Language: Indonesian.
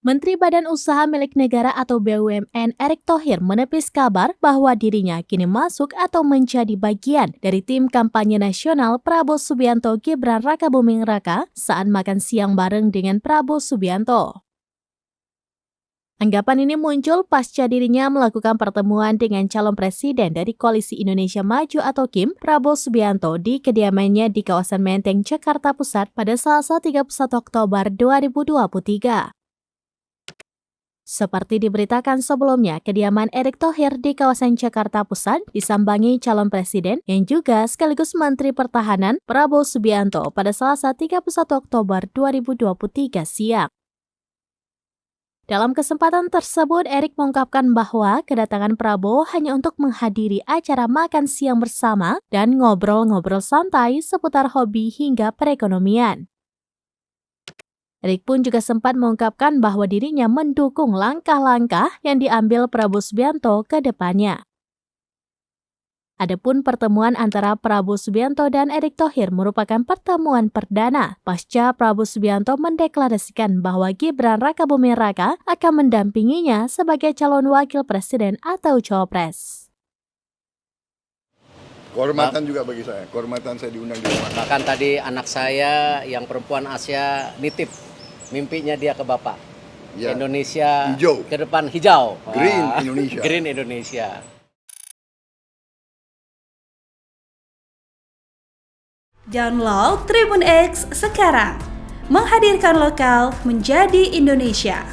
Menteri Badan Usaha Milik Negara atau BUMN Erick Thohir menepis kabar bahwa dirinya kini masuk atau menjadi bagian dari tim kampanye nasional Prabowo Subianto Gibran Rakabuming Raka saat makan siang bareng dengan Prabowo Subianto. Anggapan ini muncul pasca dirinya melakukan pertemuan dengan calon presiden dari Koalisi Indonesia Maju atau KIM, Prabowo Subianto di kediamannya di kawasan Menteng, Jakarta Pusat pada Selasa 31 Oktober 2023. Seperti diberitakan sebelumnya, kediaman Erick Thohir di kawasan Jakarta Pusat disambangi calon presiden yang juga sekaligus Menteri Pertahanan Prabowo Subianto pada Selasa 31 Oktober 2023 siang. Dalam kesempatan tersebut, Erick mengungkapkan bahwa kedatangan Prabowo hanya untuk menghadiri acara makan siang bersama dan ngobrol-ngobrol santai seputar hobi hingga perekonomian. Erick pun juga sempat mengungkapkan bahwa dirinya mendukung langkah-langkah yang diambil Prabowo Subianto ke depannya. Adapun pertemuan antara Prabowo Subianto dan Erick Thohir merupakan pertemuan perdana pasca Prabowo Subianto mendeklarasikan bahwa Gibran Rakabuming Raka akan mendampinginya sebagai calon wakil presiden atau cawapres. Kehormatan juga bagi saya, kehormatan saya diundang di rumah. Bahkan tadi anak saya yang perempuan Asia nitip mimpinya dia ke Bapak. Ya. Indonesia hijau. Ke depan hijau. Green Indonesia. Green Indonesia. Download Tribun X sekarang. Menghadirkan lokal menjadi Indonesia.